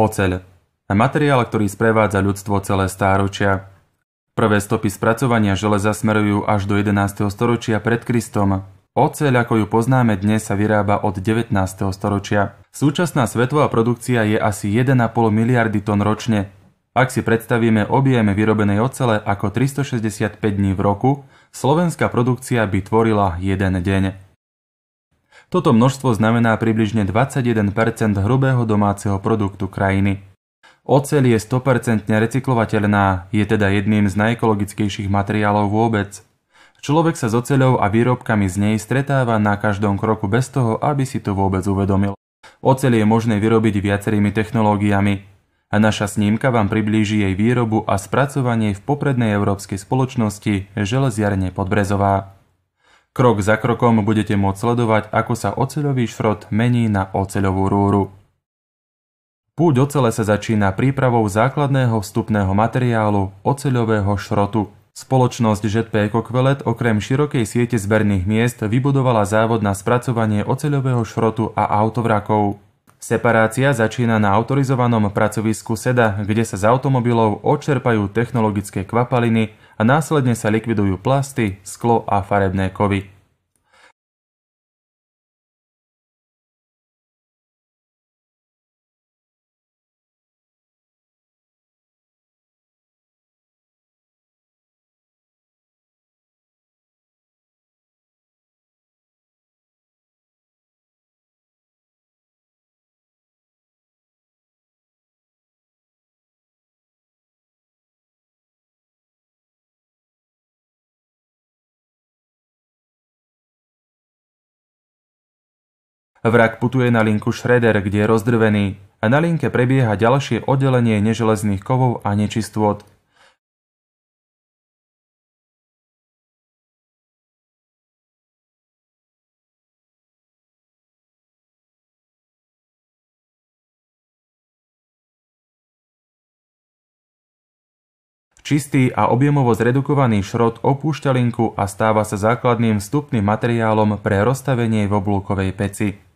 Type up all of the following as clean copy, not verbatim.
Oceľ. Materiál, ktorý sprevádza ľudstvo celé stáročia. Prvé stopy spracovania železa smerujú až do 11. storočia pred Kristom. Oceľ, ako ju poznáme dnes, sa vyrába od 19. storočia. Súčasná svetová produkcia je asi 1,5 miliardy tón ročne. Ak si predstavíme objem vyrobenej ocele ako 365 dní v roku, slovenská produkcia by tvorila jeden deň. Toto množstvo znamená približne 21% hrubého domáceho produktu krajiny. Oceľ je 100% recyklovateľná, je teda jedným z najekologickejších materiálov vôbec. Človek sa s oceľou a výrobkami z nej stretáva na každom kroku bez toho, aby si to vôbec uvedomil. Oceľ je možné vyrobiť viacerými technológiami. A naša snímka vám priblíži jej výrobu a spracovanie v poprednej európskej spoločnosti Železiarne Podbrezová. Krok za krokom budete môcť sledovať, ako sa oceľový šrot mení na oceľovú rúru. Púť ocele sa začína prípravou základného vstupného materiálu oceľového šrotu. Spoločnosť ZP Ekokvelet okrem širokej siete zberných miest vybudovala závod na spracovanie oceľového šrotu a autovrakov. Separácia začína na autorizovanom pracovisku SEDA, kde sa z automobilov odčerpajú technologické kvapaliny a následne sa likvidujú plasty, sklo a farebné kovy. Vrak putuje na linku Schroeder, kde je rozdrvený, a na linke prebieha ďalšie oddelenie neželezných kovov a nečistôt. Čistý a objemovo zredukovaný šrot opúšťa linku a stáva sa základným vstupným materiálom pre rozstavenie v oblúkovej peci.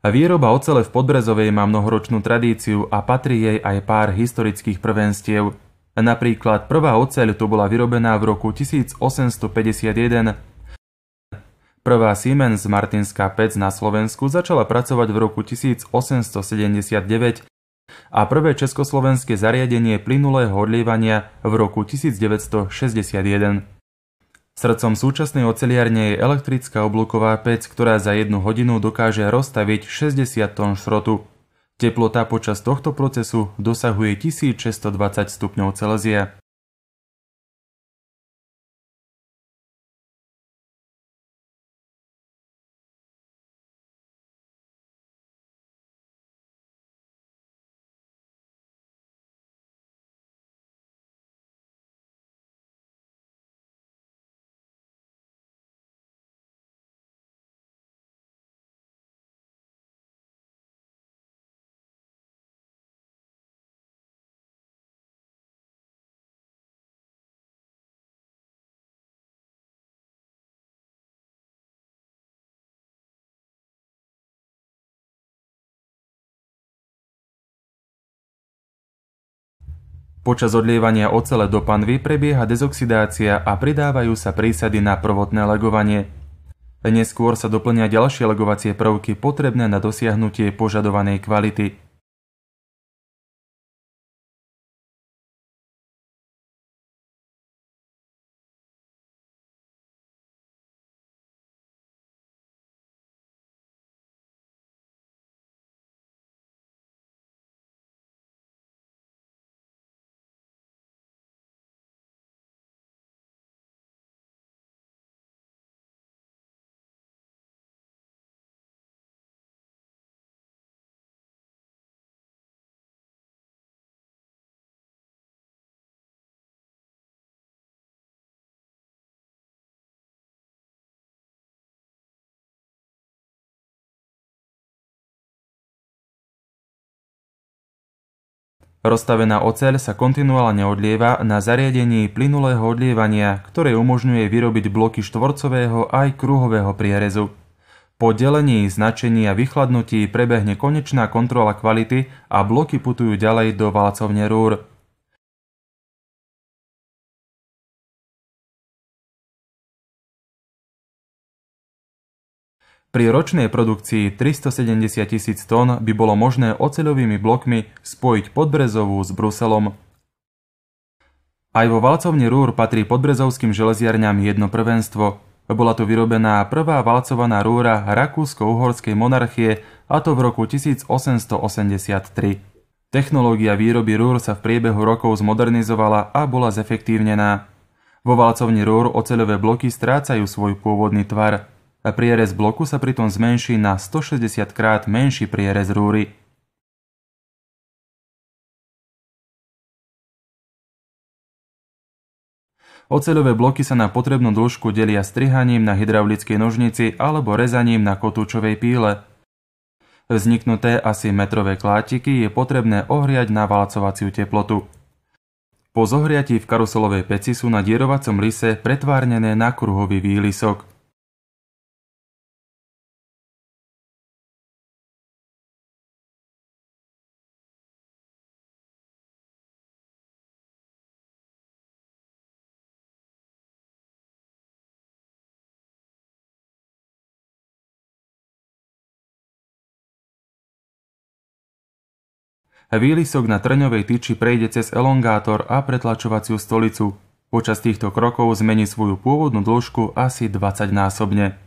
Výroba ocele v Podbrezovej má mnohoročnú tradíciu a patrí jej aj pár historických prvenstiev. Napríklad prvá oceľ tu bola vyrobená v roku 1851. Prvá Siemens Martinská pec na Slovensku začala pracovať v roku 1879 a prvé československé zariadenie plynulého odlievania v roku 1961. Srdcom súčasnej oceliarne je elektrická oblúková pec, ktorá za 1 hodinu dokáže roztaviť 60 tón šrotu. Teplota počas tohto procesu dosahuje 1620 stupňov Celzia. Počas odlievania ocele do panvy prebieha dezoxidácia a pridávajú sa prísady na prvotné legovanie. Neskôr sa doplnia ďalšie legovacie prvky potrebné na dosiahnutie požadovanej kvality. Rozstavená oceľ sa kontinuálne odlieva na zariadení plynulého odlievania, ktoré umožňuje vyrobiť bloky štvorcového aj kruhového prierezu. Po delení, značení a vychladnutí prebehne konečná kontrola kvality a bloky putujú ďalej do valcovne rúr. Pri ročnej produkcii 370 000 tón by bolo možné oceľovými blokmi spojiť Podbrezovú s Bruselom. Aj vo valcovni rúr patrí podbrezovským železiarňam jedno prvenstvo. Bola tu vyrobená prvá valcovaná rúra Rakúsko-Uhorskej monarchie, a to v roku 1883. Technológia výroby rúr sa v priebehu rokov zmodernizovala a bola zefektívnená. Vo valcovni rúr oceľové bloky strácajú svoj pôvodný tvar. Prierez bloku sa pritom zmenší na 160 krát menší prierez rúry. Oceľové bloky sa na potrebnú dĺžku delia strihaním na hydraulickej nožnici alebo rezaním na kotúčovej píle. Vzniknuté asi metrové klátiky je potrebné ohriať na valcovaciu teplotu. Po zohriatí v karuselovej peci sú na dierovacom lise pretvárnené na kruhový výlisok. Výlisok na trňovej tyči prejde cez elongátor a pretlačovaciu stolicu. Počas týchto krokov zmení svoju pôvodnú dĺžku asi 20-násobne.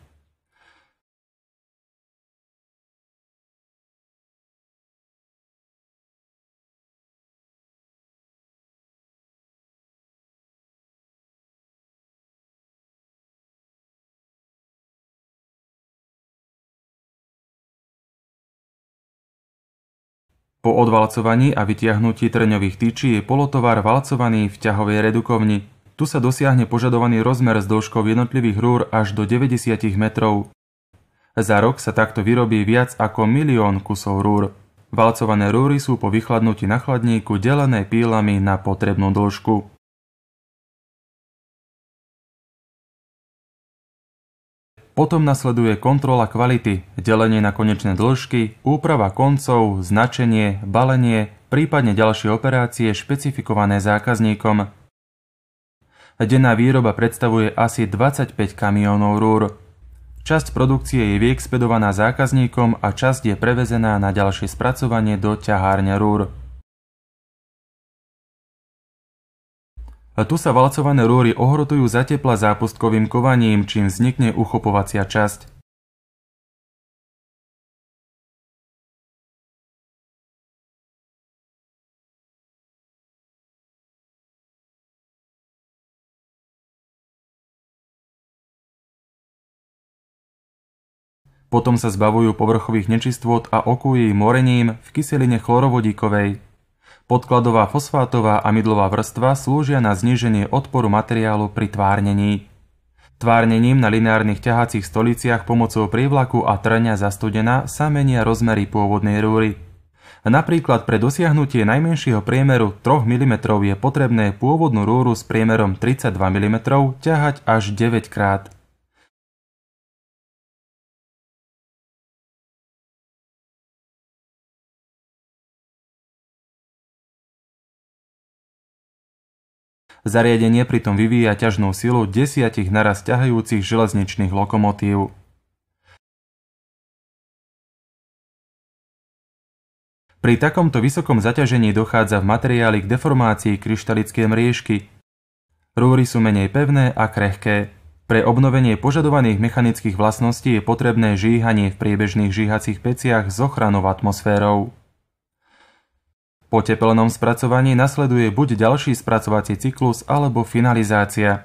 Po odvalcovaní a vytiahnutí trňových tyčí je polotovar valcovaný v ťahovej redukovni. Tu sa dosiahne požadovaný rozmer s dĺžkou jednotlivých rúr až do 90 metrov. Za rok sa takto vyrobí viac ako 1 000 000 kusov rúr. Valcované rúry sú po vychladnutí na chladníku delené pílami na potrebnú dĺžku. Potom nasleduje kontrola kvality, delenie na konečné dĺžky, úprava koncov, značenie, balenie, prípadne ďalšie operácie špecifikované zákazníkom. Denná výroba predstavuje asi 25 kamiónov rúr. Časť produkcie je vyexpedovaná zákazníkom a časť je prevezená na ďalšie spracovanie do ťahárne rúr. Tu sa valcované rúry ohrotujú za tepla zápustkovým kovaním, čím vznikne uchopovacia časť. Potom sa zbavujú povrchových nečistôt a okují morením v kyseline chlorovodíkovej. Podkladová fosfátová a mydlová vrstva slúžia na zníženie odporu materiálu pri tvárnení. Tvárnením na lineárnych ťahacích stoliciach pomocou prívlaku a trňa zastudená sa menia rozmery pôvodnej rúry. Napríklad pre dosiahnutie najmenšieho priemeru 3 mm je potrebné pôvodnú rúru s priemerom 32 mm ťahať až 9 krát. Zariadenie pritom vyvíja ťažnú silu 10 naraz ťahajúcich železničných lokomotív. Pri takomto vysokom zaťažení dochádza v materiáli k deformácii kryštalickej mriežky. Rúry sú menej pevné a krehké. Pre obnovenie požadovaných mechanických vlastností je potrebné žíhanie v priebežných žíhacích peciach s ochranou atmosférou. Po tepelnom spracovaní nasleduje buď ďalší spracovací cyklus alebo finalizácia.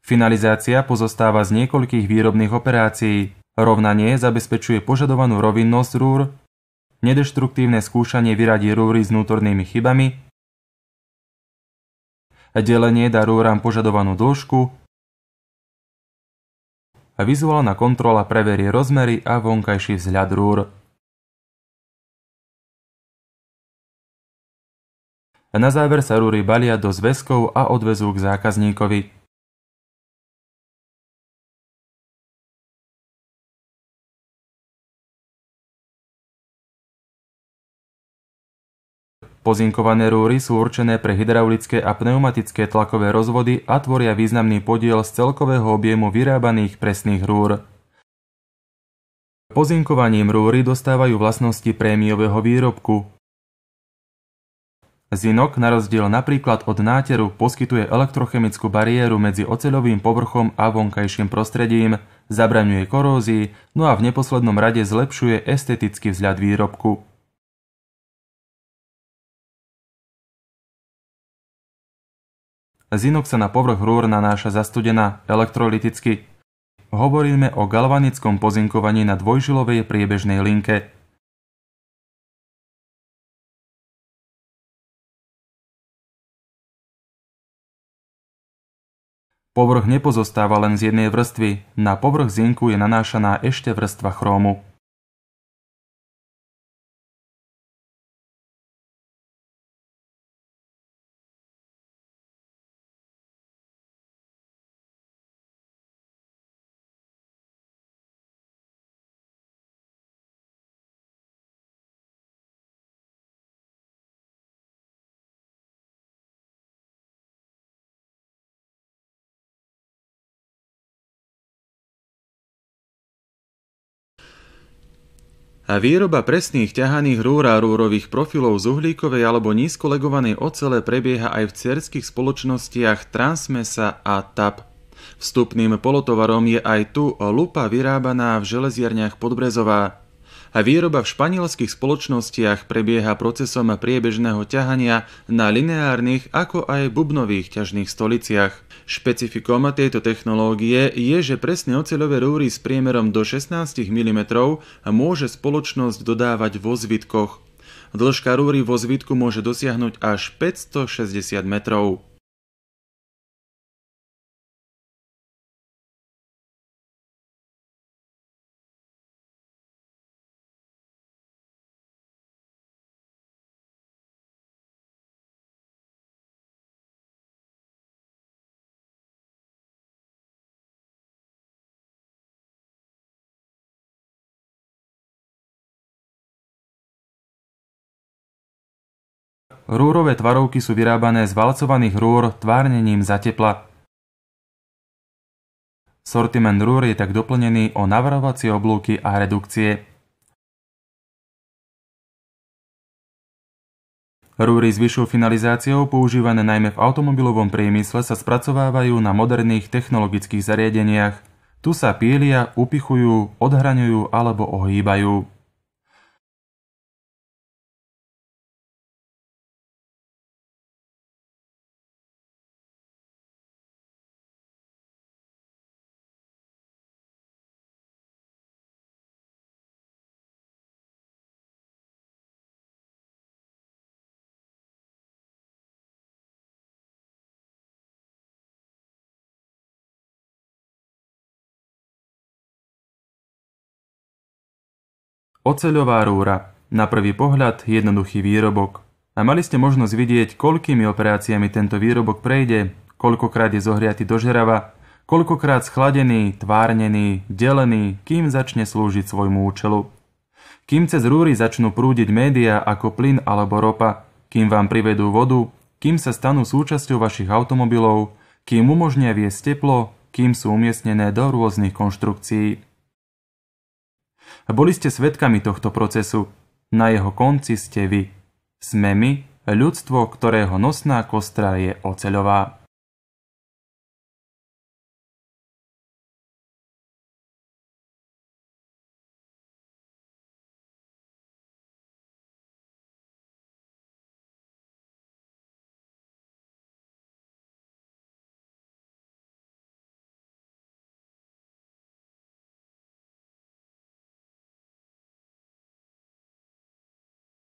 Finalizácia pozostáva z niekoľkých výrobných operácií. Rovnanie zabezpečuje požadovanú rovinnosť rúr, nedeštruktívne skúšanie vyradí rúry s vnútornými chybami, delenie dá rúram požadovanú dĺžku a vizuálna kontrola preverí rozmery a vonkajší vzhľad rúr. Na záver sa rúry balia do zväzkov a odvezú k zákazníkovi. Pozinkované rúry sú určené pre hydraulické a pneumatické tlakové rozvody a tvoria významný podiel z celkového objemu vyrábaných presných rúr. Pozinkovaním rúry dostávajú vlastnosti prémiového výrobku. Zinok, na rozdiel napríklad od náteru, poskytuje elektrochemickú bariéru medzi oceľovým povrchom a vonkajším prostredím, zabraňuje korózii, no a v neposlednom rade zlepšuje estetický vzhľad výrobku. Zinok sa na povrch rúr nanáša zastudená elektrolyticky. Hovoríme o galvanickom pozinkovaní na dvojžilovej priebežnej linke. Povrch nepozostáva len z jednej vrstvy, na povrch zinku je nanášaná ešte vrstva chrómu. A výroba presných ťahaných rúr a rúrových profilov z uhlíkovej alebo nízkolegovanej ocele prebieha aj v dcérskych spoločnostiach Transmesa a TAP. Vstupným polotovarom je aj tu lupa vyrábaná v železiarniach Podbrezová. A výroba v španielskych spoločnostiach prebieha procesom priebežného ťahania na lineárnych ako aj bubnových ťažných stoliciach. Špecifikom tejto technológie je, že presné oceľové rúry s priemerom do 16 mm môže spoločnosť dodávať vo zvitkoch. Dĺžka rúry vo zvitku môže dosiahnuť až 560 metrov. Rúrové tvarovky sú vyrábané z valcovaných rúr tvárnením za tepla. Sortiment rúr je tak doplnený o navarovacie oblúky a redukcie. Rúry s vyššou finalizáciou, používané najmä v automobilovom priemysle, sa spracovávajú na moderných technologických zariadeniach. Tu sa pília, upichujú, odhraňujú alebo ohýbajú. Oceľová rúra. Na prvý pohľad jednoduchý výrobok. A mali ste možnosť vidieť, koľkými operáciami tento výrobok prejde, koľkokrát je zohriatý do žerava, koľkokrát schladený, tvárnený, delený, kým začne slúžiť svojmu účelu. Kým cez rúry začnú prúdiť médiá ako plyn alebo ropa, kým vám privedú vodu, kým sa stanú súčasťou vašich automobilov, kým umožnia viesť teplo, kým sú umiestnené do rôznych konštrukcií. Boli ste svedkami tohto procesu. Na jeho konci ste vy. Sme my, ľudstvo, ktorého nosná kostra je oceľová.